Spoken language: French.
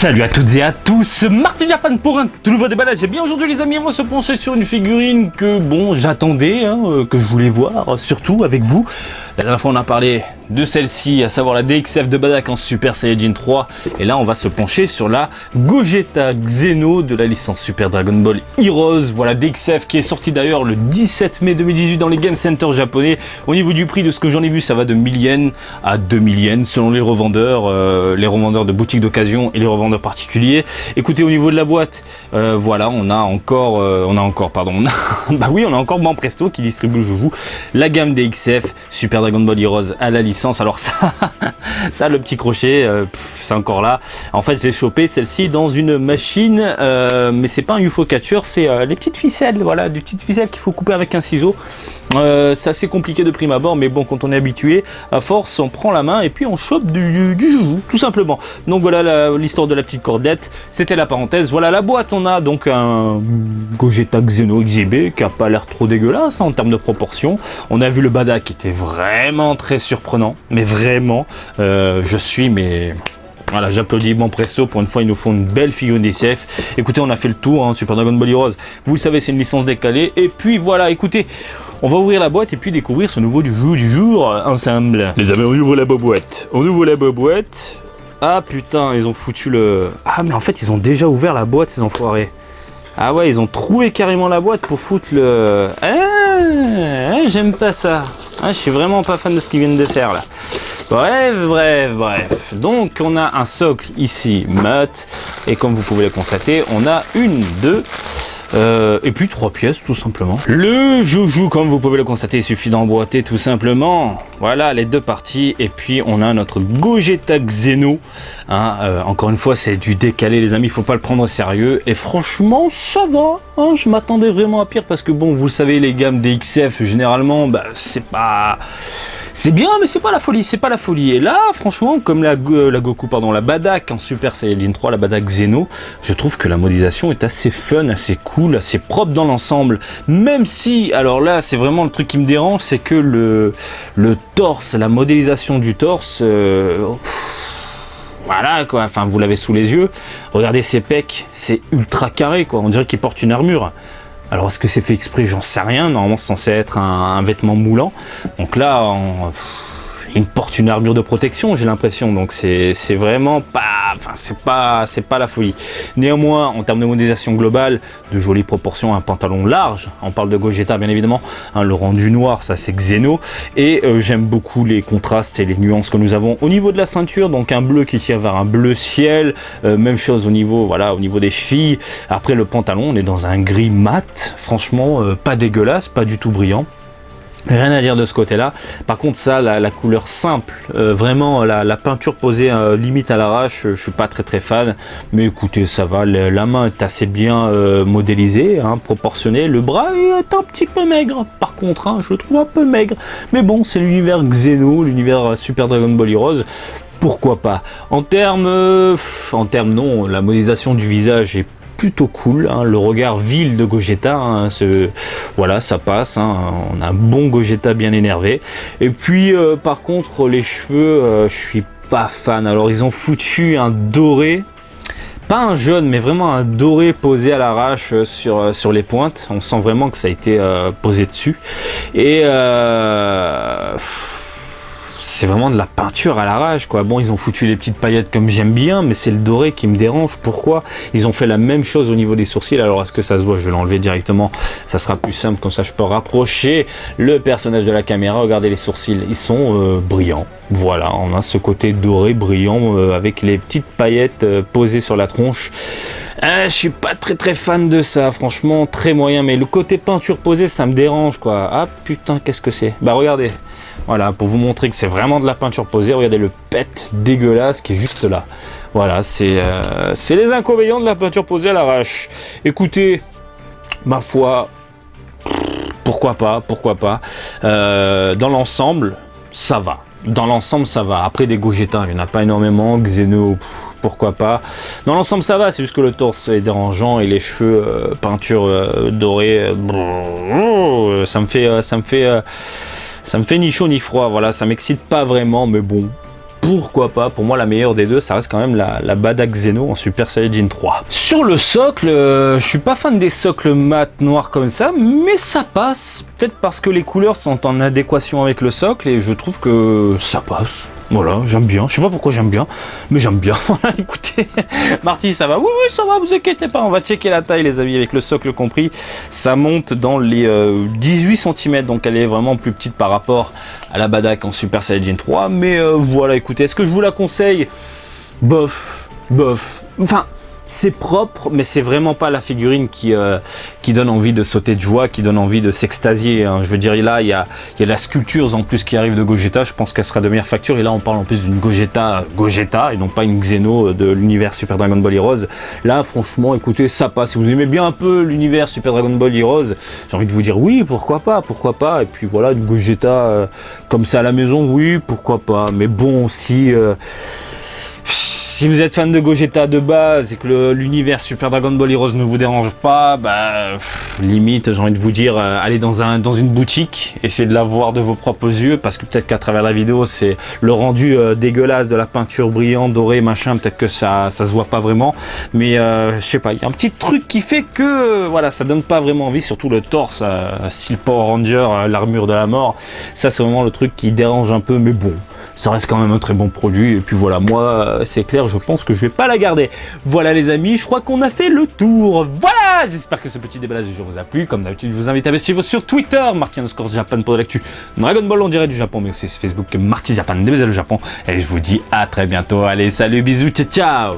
Salut à toutes et à tous, Marty Japan pour un tout nouveau déballage. Et bien aujourd'hui les amis, on va se pencher sur une figurine que bon j'attendais, que je voulais voir, surtout avec vous. La dernière fois on a parlé de celle-ci, à savoir la DXF de Badak en Super Saiyajin 3. Et là on va se pencher sur la Gogeta Xeno de la licence Super Dragon Ball Heroes. Voilà, DXF qui est sortie d'ailleurs le 17 mai 2018 dans les Game Center japonais. Au niveau du prix de ce que j'en ai vu, ça va de 1000 yens à 2000 yens selon les revendeurs de boutiques d'occasion et les revendeurs particuliers. Écoutez, au niveau de la boîte, voilà, on a encore Ban Presto qui distribue le joujou, la gamme DXF Super Dragon Ball Heroes à la licence. Alors ça le petit crochet, c'est encore là. En fait, je l'ai chopé celle-ci dans une machine, mais c'est pas un UFO catcher, c'est les petites ficelles, voilà, des petites ficelles qu'il faut couper avec un ciseau. C'est assez compliqué de prime abord, mais bon, quand on est habitué, à force, on prend la main et puis on chope du joujou, tout simplement. Donc voilà l'histoire de la petite cordette, c'était la parenthèse. Voilà la boîte, on a donc un Gogeta Xeno XIB qui a pas l'air trop dégueulasse en termes de proportions. On a vu le Badak qui était vraiment très surprenant, mais vraiment, voilà, j'applaudis Ban Presto, pour une fois ils nous font une belle figurine DXF. Écoutez, on a fait le tour, hein, Super Dragon Ball Heroes, vous le savez, c'est une licence décalée. Et puis voilà, écoutez, on va ouvrir la boîte et puis découvrir ce nouveau du jour ensemble. Les amis, on ouvre la boîte. Ah putain, ils ont foutu le... Ah mais en fait, ils ont déjà ouvert la boîte, ces enfoirés. Ah ouais, ils ont trouvé carrément la boîte pour foutre le... j'aime pas ça. Je suis vraiment pas fan de ce qu'ils viennent de faire là. Bref. Donc on a un socle ici mat, et comme vous pouvez le constater, on a une, deux, et puis 3 pièces tout simplement. Le joujou, comme vous pouvez le constater, il suffit d'emboîter tout simplement. Voilà les deux parties, et puis on a notre Gogeta Xeno. Encore une fois, c'est du décalé les amis, il faut pas le prendre au sérieux, et franchement ça va. Je m'attendais vraiment à pire, parce que bon, vous le savez, les gammes DXF généralement, c'est bien, mais c'est pas la folie, Et là, franchement, comme la Badak en Super Saiyajin 3, la Badak Xeno, je trouve que la modélisation est assez fun, assez cool, assez propre dans l'ensemble. Même si, alors là, c'est vraiment le truc qui me dérange, c'est que le torse, la modélisation du torse, voilà quoi, enfin vous l'avez sous les yeux. Regardez ses pecs, c'est ultra carré quoi, on dirait qu'il porte une armure. Alors est-ce que c'est fait exprès? J'en sais rien, normalement c'est censé être un vêtement moulant. Donc là, il porte une armure de protection, j'ai l'impression, donc c'est vraiment pas, c'est pas la folie. Néanmoins, en termes de modélisation globale, de jolies proportions, un pantalon large, on parle de Gogeta bien évidemment, le rendu noir, ça c'est Xeno, et j'aime beaucoup les contrastes et les nuances que nous avons au niveau de la ceinture, donc un bleu qui tire vers un bleu ciel, même chose au niveau des chevilles. Après le pantalon, on est dans un gris mat, franchement pas dégueulasse, pas du tout brillant. Rien à dire de ce côté-là. Par contre, ça, la couleur simple, vraiment la peinture posée limite à l'arrache, je suis pas très fan. Mais écoutez, ça va. La main est assez bien modélisée, proportionnée. Le bras est un petit peu maigre. Par contre, je le trouve un peu maigre. Mais bon, c'est l'univers Xeno, l'univers Super Dragon Ball Heroes. Pourquoi pas. En termes non, la modélisation du visage est plutôt cool, le regard vil de Gogeta, voilà, ça passe, on a un bon Gogeta bien énervé. Et puis par contre les cheveux, je suis pas fan. Alors ils ont foutu un doré, pas un jaune mais vraiment un doré posé à l'arrache sur les pointes. On sent vraiment que ça a été posé dessus, et c'est vraiment de la peinture à l'arrache quoi. Bon, ils ont foutu les petites paillettes comme j'aime bien, mais c'est le doré qui me dérange. Pourquoi? Ils ont fait la même chose au niveau des sourcils. Alors est-ce que ça se voit? Je vais l'enlever directement, ça sera plus simple, comme ça je peux rapprocher le personnage de la caméra. Regardez les sourcils, ils sont brillants. Voilà, on a ce côté doré brillant avec les petites paillettes posées sur la tronche. Je suis pas très fan de ça, franchement très moyen, mais le côté peinture posée ça me dérange quoi. Ah putain, qu'est-ce que c'est? Regardez, voilà, pour vous montrer que c'est vraiment de la peinture posée, regardez le pet dégueulasse qui est juste là. Voilà, c'est les inconvénients de la peinture posée à l'arrache. Écoutez, ma foi, pourquoi pas. Dans l'ensemble, ça va. Après des Gogeta, il n'y en a pas énormément. Xeno, pourquoi pas. Dans l'ensemble, ça va. C'est juste que le torse est dérangeant et les cheveux peinture dorée, ça me fait ni chaud ni froid. Voilà, ça m'excite pas vraiment, mais bon, pourquoi pas. Pour moi, la meilleure des deux, ça reste quand même la Badak Xeno en Super Saiyajin 3. Sur le socle, je suis pas fan des socles mat noirs comme ça, mais ça passe. Peut-être parce que les couleurs sont en adéquation avec le socle et je trouve que ça passe. Voilà, j'aime bien. Je sais pas pourquoi j'aime bien, mais j'aime bien. Voilà, écoutez, Marty, ça va? Oui, ça va, vous inquiétez pas. On va checker la taille, les amis, avec le socle compris. Ça monte dans les 18 cm, donc elle est vraiment plus petite par rapport à la Badak en Super Saiyajin 3. Mais voilà, écoutez, est-ce que je vous la conseille? Bof. Enfin, c'est propre, mais c'est vraiment pas la figurine qui donne envie de sauter de joie, qui donne envie de s'extasier. Hein. Je veux dire, là, il y a la sculpture en plus qui arrive de Gogeta. Je pense qu'elle sera de meilleure facture. Et là, on parle en plus d'une Gogeta et non pas une Xeno de l'univers Super Dragon Ball Heroes. Là, franchement, écoutez, ça passe. Si vous aimez bien un peu l'univers Super Dragon Ball Heroes, j'ai envie de vous dire oui, pourquoi pas. Et puis voilà, une Gogeta comme ça à la maison, oui, pourquoi pas. Mais bon, si vous êtes fan de Gogeta de base et que l'univers Super Dragon Ball Heroes ne vous dérange pas, limite, j'ai envie de vous dire, allez dans une boutique, essayez de la voir de vos propres yeux, parce que peut-être qu'à travers la vidéo, c'est le rendu dégueulasse de la peinture brillante, dorée, machin, peut-être que ça se voit pas vraiment, mais je sais pas, il y a un petit truc qui fait que, voilà, ça donne pas vraiment envie, surtout le torse, style Power Ranger, l'armure de la mort, ça c'est vraiment le truc qui dérange un peu, mais bon, ça reste quand même un très bon produit, et puis voilà, moi, c'est clair, je pense que je vais pas la garder. Voilà les amis, je crois qu'on a fait le tour. Voilà, j'espère que ce petit déballage du jour vous a plu. Comme d'habitude, je vous invite à me suivre sur Twitter, Marty_Japan pour de l'actu Dragon Ball en direct du Japon, mais aussi sur Facebook, Marty Japan, des le Japon. Et je vous dis à très bientôt. Allez, salut, bisous, ciao.